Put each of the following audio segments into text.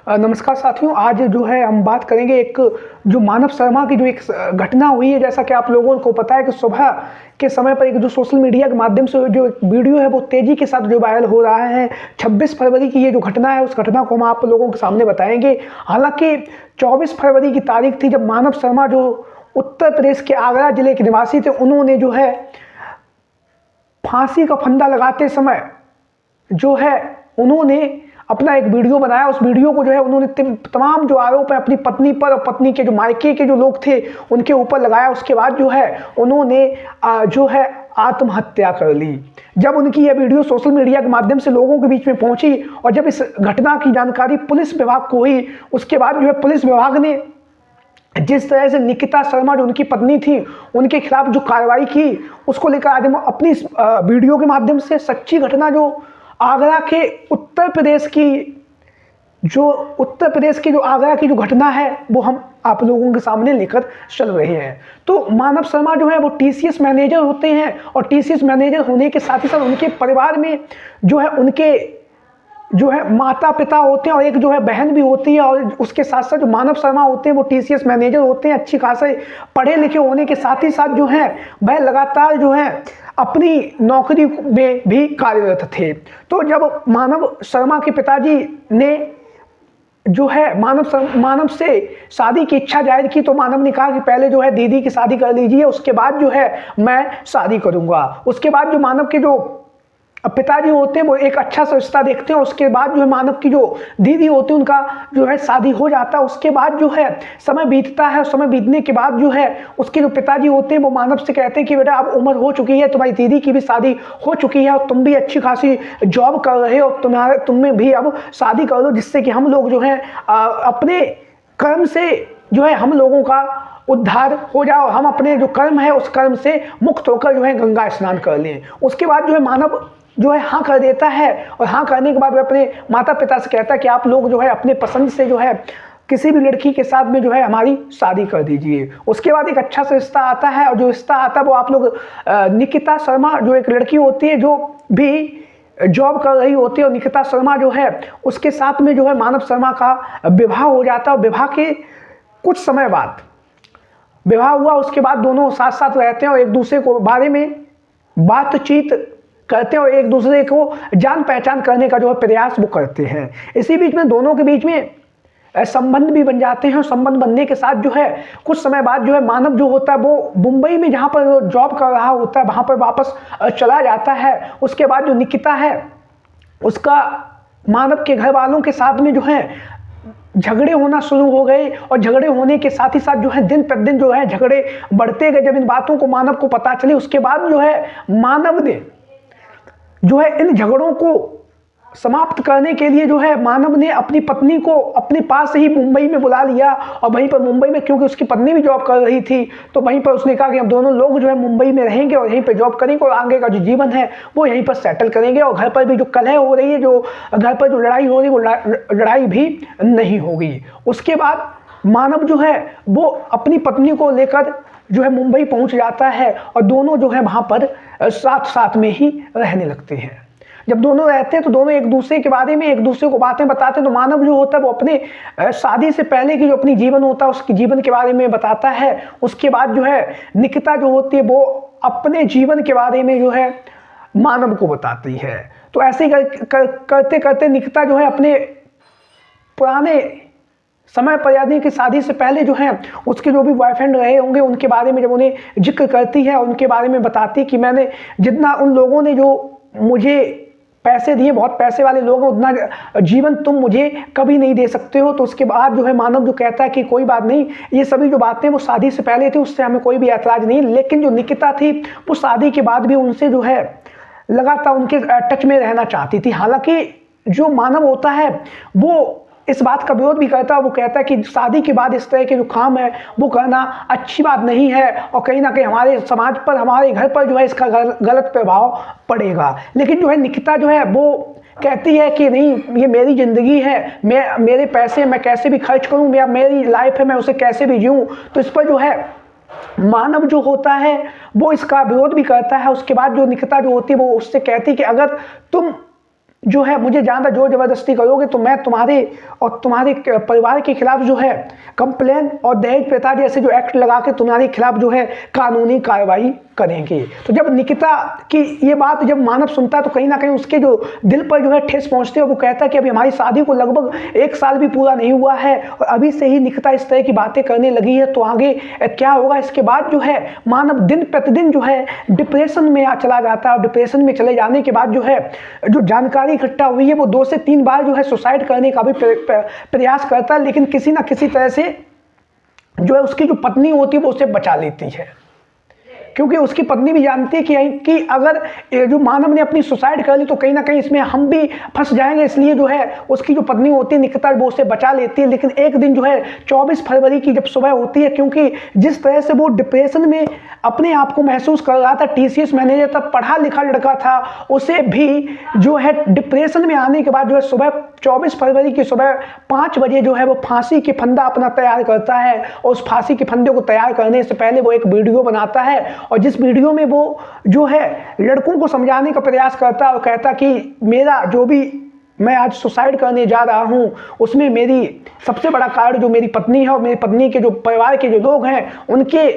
नमस्कार साथियों, आज जो है हम बात करेंगे एक जो मानव शर्मा की जो एक घटना हुई है। जैसा कि आप लोगों को पता है कि सुबह के समय पर एक जो सोशल मीडिया के माध्यम से जो एक वीडियो है वो तेजी के साथ जो वायरल हो रहा है। 26 फरवरी की ये जो घटना है उस घटना को हम आप लोगों के सामने बताएंगे। हालांकि 24 फरवरी की तारीख थी जब मानव शर्मा जो उत्तर प्रदेश के आगरा जिले के निवासी थे, उन्होंने जो है फांसी का फंदा लगाते समय जो है उन्होंने अपना एक वीडियो बनाया। उस वीडियो को जो है उन्होंने तमाम जो आरोप है अपनी पत्नी पर और पत्नी के जो मायके के जो लोग थे उनके ऊपर लगाया। उसके बाद जो है उन्होंने जो है आत्महत्या कर ली। जब उनकी यह वीडियो सोशल मीडिया के माध्यम से लोगों के बीच में पहुंची और जब इस घटना की जानकारी पुलिस विभाग को हुई, उसके बाद जो है पुलिस विभाग ने जिस तरह से निकिता शर्मा जो उनकी पत्नी थी उनके खिलाफ जो कार्रवाई की, उसको लेकर आज हम अपनी वीडियो के माध्यम से सच्ची घटना जो आगरा के उत्तर प्रदेश की जो आगरा की जो घटना है वो हम आप लोगों के सामने लेकर चल रहे हैं। तो मानव शर्मा जो है वो टीसीएस मैनेजर होते हैं और टीसीएस मैनेजर होने के साथ ही साथ उनके परिवार में जो है उनके जो है माता पिता होते हैं और एक जो है बहन भी होती है। और उसके साथ साथ जो मानव शर्मा होते हैं वो टीसीएस मैनेजर होते हैं। अच्छी खासे पढ़े लिखे होने के साथ ही साथ जो है वह लगातार जो है अपनी नौकरी में भी कार्यरत थे। तो जब मानव शर्मा के पिताजी ने जो है मानव से शादी की इच्छा जाहिर की, तो मानव ने कहा कि पहले जो है दीदी की शादी कर लीजिए, उसके बाद जो है मैं शादी करूंगा। उसके बाद जो मानव के जो पिताजी होते हैं वो एक अच्छा सा रिश्ता देखते हैं। उसके बाद जो है मानव की जो दीदी होती है उनका जो है शादी हो जाता है। उसके बाद जो है समय बीतता है। समय बीतने के बाद जो है उसके जो पिताजी होते हैं वो मानव से कहते हैं कि बेटा अब उम्र हो चुकी है, तुम्हारी दीदी की भी शादी हो चुकी है और तुम भी अच्छी खासी जॉब कर रहे हो, तुम्हें भी अब शादी कर लो, जिससे कि हम लोग जो है अपने कर्म से जो है हम लोगों का उद्धार हो जाओ, हम अपने जो कर्म है उस कर्म से मुक्त होकर जो है गंगा स्नान कर लें। उसके बाद जो है मानव जो है हाँ कर देता है और हाँ करने के बाद वह अपने माता पिता से कहता है कि आप लोग जो है अपने पसंद से जो है किसी भी लड़की के साथ में जो है हमारी शादी कर दीजिए। उसके बाद एक अच्छा सा रिश्ता आता है और जो रिश्ता आता है वो आप लोग निकिता शर्मा जो एक लड़की होती है जो भी जॉब कर रही होती है और निकिता शर्मा जो है उसके साथ में जो है मानव शर्मा का विवाह हो जाता है। और विवाह के कुछ समय बाद विवाह हुआ, उसके बाद दोनों साथ साथ रहते हैं और एक दूसरे को बारे में बातचीत करते हैं और एक दूसरे को जान पहचान करने का जो है प्रयास वो करते हैं। इसी बीच में दोनों के बीच में संबंध भी बन जाते हैं। संबंध बनने के साथ जो है कुछ समय बाद जो है मानव जो होता है वो मुंबई में जहाँ पर जॉब कर रहा होता है वहाँ पर वापस चला जाता है। उसके बाद जो निकिता है उसका मानव के घर वालों के साथ में जो है झगड़े होना शुरू हो गए और झगड़े होने के साथ ही साथ जो है दिन प्रतिदिन जो है झगड़े बढ़ते गए। जब इन बातों को मानव को पता चली उसके बाद जो है मानव ने जो है इन झगड़ों को समाप्त करने के लिए जो है मानव ने अपनी पत्नी को अपने पास ही मुंबई में बुला लिया। और वहीं पर मुंबई में क्योंकि उसकी पत्नी भी जॉब कर रही थी तो वहीं पर उसने कहा कि हम दोनों लोग जो है मुंबई में रहेंगे और यहीं पर जॉब करेंगे और आगे का जो जीवन है वो यहीं पर सेटल करेंगे और घर पर भी जो कलह हो रही है, जो घर पर जो लड़ाई हो रही है वो लड़ाई भी नहीं होगी। उसके बाद मानव जो है वो अपनी पत्नी को लेकर जो है मुंबई पहुंच जाता है और दोनों जो है वहाँ पर साथ साथ में ही रहने लगते हैं। जब दोनों रहते हैं तो दोनों एक दूसरे के बारे में एक दूसरे को बातें बताते हैं। तो मानव जो होता है वो अपने शादी से पहले की जो अपनी जीवन होता है उसके जीवन के बारे में बताता है। उसके बाद जो है निकिता जो होती है वो अपने जीवन के बारे में जो है मानव को बताती है। तो ऐसे ही करते करते निकिता जो है अपने पुराने समय पर यानी कि शादी से पहले जो है उसके जो भी बॉयफ्रेंड रहे होंगे उनके बारे में जब उन्हें जिक्र करती है, उनके बारे में बताती कि मैंने जितना उन लोगों ने जो मुझे पैसे दिए, बहुत पैसे वाले लोग हैं, उतना जीवन तुम मुझे कभी नहीं दे सकते हो। तो उसके बाद जो है मानव जो कहता है कि कोई बात नहीं, ये सभी जो बातें वो शादी से पहले थी, उससे हमें कोई भी ऐतराज नहीं। लेकिन जो निकिता थी वो शादी के बाद भी उनसे जो है लगातार उनके टच में रहना चाहती थी। हालांकि जो मानव होता है वो इस बात का विरोध भी करता है। वो कहता है कि शादी के बाद इस तरह के जो काम है वो करना अच्छी बात नहीं है और कहीं ना कहीं हमारे समाज पर, हमारे घर पर जो है इसका गलत प्रभाव पड़ेगा। लेकिन जो है निकिता जो है वो कहती है कि नहीं, ये मेरी ज़िंदगी है, मेरे पैसे मैं कैसे भी खर्च करूँ, या मेरी लाइफ है मैं उसे कैसे भी जीऊँ। तो इस पर जो है मानव जो होता है वो इसका विरोध भी करता है। उसके बाद जो निकिता जो होती है वो उससे कहती है कि अगर तुम जो है मुझे ज़्यादा जोर ज़बरदस्ती करोगे तो मैं तुम्हारे और तुम्हारे परिवार के खिलाफ जो है कंप्लेन और दहेज प्रथा जैसे जो एक्ट लगा के तुम्हारे खिलाफ जो है कानूनी कार्रवाई करेंगे। तो जब निकिता की ये बात जब मानव सुनता है तो कहीं ना कहीं उसके जो दिल पर जो है ठेस पहुंचते है। वो कहता है कि अभी हमारी शादी को लगभग 1 साल भी पूरा नहीं हुआ है और अभी से ही निकिता इस तरह की बातें करने लगी है, तो आगे क्या होगा। इसके बाद जो है मानव दिन प्रतिदिन जो है डिप्रेशन में चला जाता है और डिप्रेशन में चले जाने के बाद जो है जो जानकारी इकट्ठा हुई है वो 2 से 3 बार जो है सुसाइड करने का भी प्रयास करता है, लेकिन किसी ना किसी तरह से जो है उसकी जो पत्नी होती है वो उसे बचा लेती है, क्योंकि उसकी पत्नी भी जानती है कि अगर जो मानव ने अपनी सुसाइड कर ली तो कहीं ना कहीं इसमें हम भी फंस जाएंगे। इसलिए जो है उसकी जो पत्नी होती है निकिता वो उसे बचा लेती है। लेकिन एक दिन जो है 24 फरवरी की जब सुबह होती है, क्योंकि जिस तरह से वो डिप्रेशन में अपने आप को महसूस कर रहा था, टीसीएस मैनेजर तब पढ़ा लिखा लड़का था, उसे भी जो है डिप्रेशन में आने के बाद जो है सुबह 24 फरवरी की सुबह 5 बजे जो है वो फांसी के फंदा अपना तैयार करता है। और उस फांसी के फंदे को तैयार करने से पहले वो एक वीडियो बनाता है और जिस वीडियो में वो जो है लड़कों को समझाने का प्रयास करता है और कहता कि मेरा जो भी मैं आज सुसाइड करने जा रहा हूं उसमें मेरी सबसे बड़ा कारण जो मेरी पत्नी है और मेरी पत्नी के जो परिवार के जो लोग हैं उनके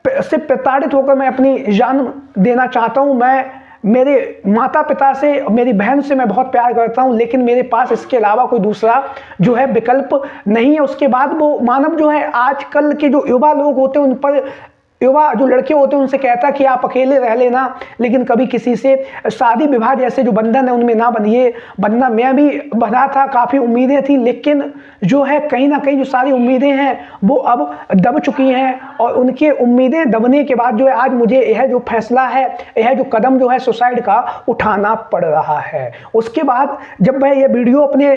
से प्रताड़ित होकर मैं अपनी जान देना चाहता हूं। मैं मेरे माता पिता से मेरी बहन से मैं बहुत प्यार करता हूं, लेकिन मेरे पास इसके अलावा कोई दूसरा जो है विकल्प नहीं है। उसके बाद वो मानव जो है आजकल के जो युवा लोग होते हैं उन पर युवा जो लड़के होते हैं उनसे कहता कि आप अकेले रह लेना, लेकिन कभी किसी से शादी विवाह जैसे जो बंधन है उनमें ना बनिए। बंधना मैं भी बना था, काफ़ी उम्मीदें थी, लेकिन जो है कहीं ना कहीं जो सारी उम्मीदें हैं वो अब दब चुकी हैं। और उनके उम्मीदें दबने के बाद जो है आज मुझे यह जो फैसला है, यह जो कदम जो है सुसाइड का उठाना पड़ रहा है। उसके बाद जब वह ये वीडियो अपने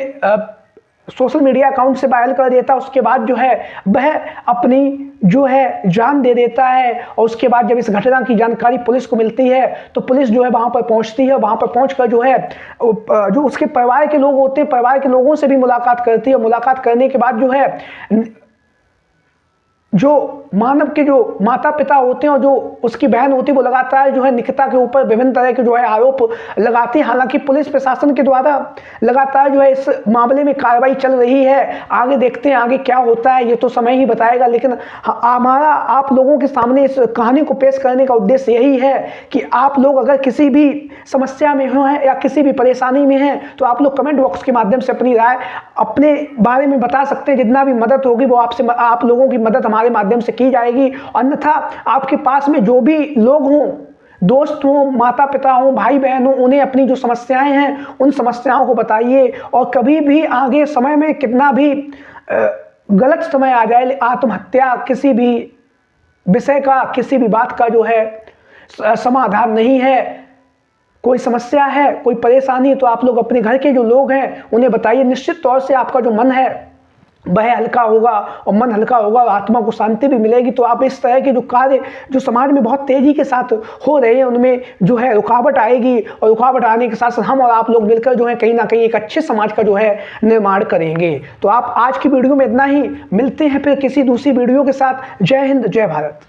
सोशल मीडिया अकाउंट से वायरल कर देता, उसके बाद जो है वह अपनी जो है जान दे देता है। और उसके बाद जब इस घटना की जानकारी पुलिस को मिलती है तो पुलिस जो है वहाँ पर पहुँचती है। वहाँ पर पहुँचकर जो है जो उसके परिवार के लोग होते हैं, परिवार के लोगों से भी मुलाकात करती है। मुलाकात करने के बाद जो है जो मानव के जो माता पिता होते हैं और जो उसकी बहन होती है वो लगातार जो है निकिता के ऊपर विभिन्न तरह के जो है आरोप लगाती है। हालांकि पुलिस प्रशासन के द्वारा लगातार जो है इस मामले में कार्रवाई चल रही है। आगे देखते हैं आगे क्या होता है, ये तो समय ही बताएगा। लेकिन हमारा आप लोगों के सामने इस कहानी को पेश करने का उद्देश्य यही है कि आप लोग अगर किसी भी समस्या में हो हैं या किसी भी परेशानी में हैं तो आप लोग कमेंट बॉक्स के माध्यम से अपनी राय अपने बारे में बता सकते हैं। जितना भी मदद होगी वो आप लोगों की मदद हमारे माध्यम से की जाएगी। अन्यथा आपके पास में जो भी लोग हों, दोस्त हों, माता पिता हों, भाई बहन हों, उन्हें अपनी जो समस्याएं हैं उन समस्याओं को बताइए। और कभी भी आगे समय में कितना भी गलत समय आ जाए, आत्महत्या किसी भी विषय का, किसी भी बात का जो है समाधान नहीं है। कोई समस्या है, कोई परेशानी है तो आप लोग अपने घर के जो लोग हैं उन्हें बताइए। निश्चित तौर से आपका जो मन है वह हल्का होगा और मन हल्का होगा और आत्मा को शांति भी मिलेगी। तो आप इस तरह के जो कार्य जो समाज में बहुत तेजी के साथ हो रहे हैं उनमें जो है रुकावट आएगी और रुकावट आने के साथ साथ हम और आप लोग मिलकर जो है कहीं ना कहीं एक अच्छे समाज का जो है निर्माण करेंगे। तो आप आज की वीडियो में इतना ही, मिलते हैं फिर किसी दूसरी वीडियो के साथ। जय हिंद, जय भारत।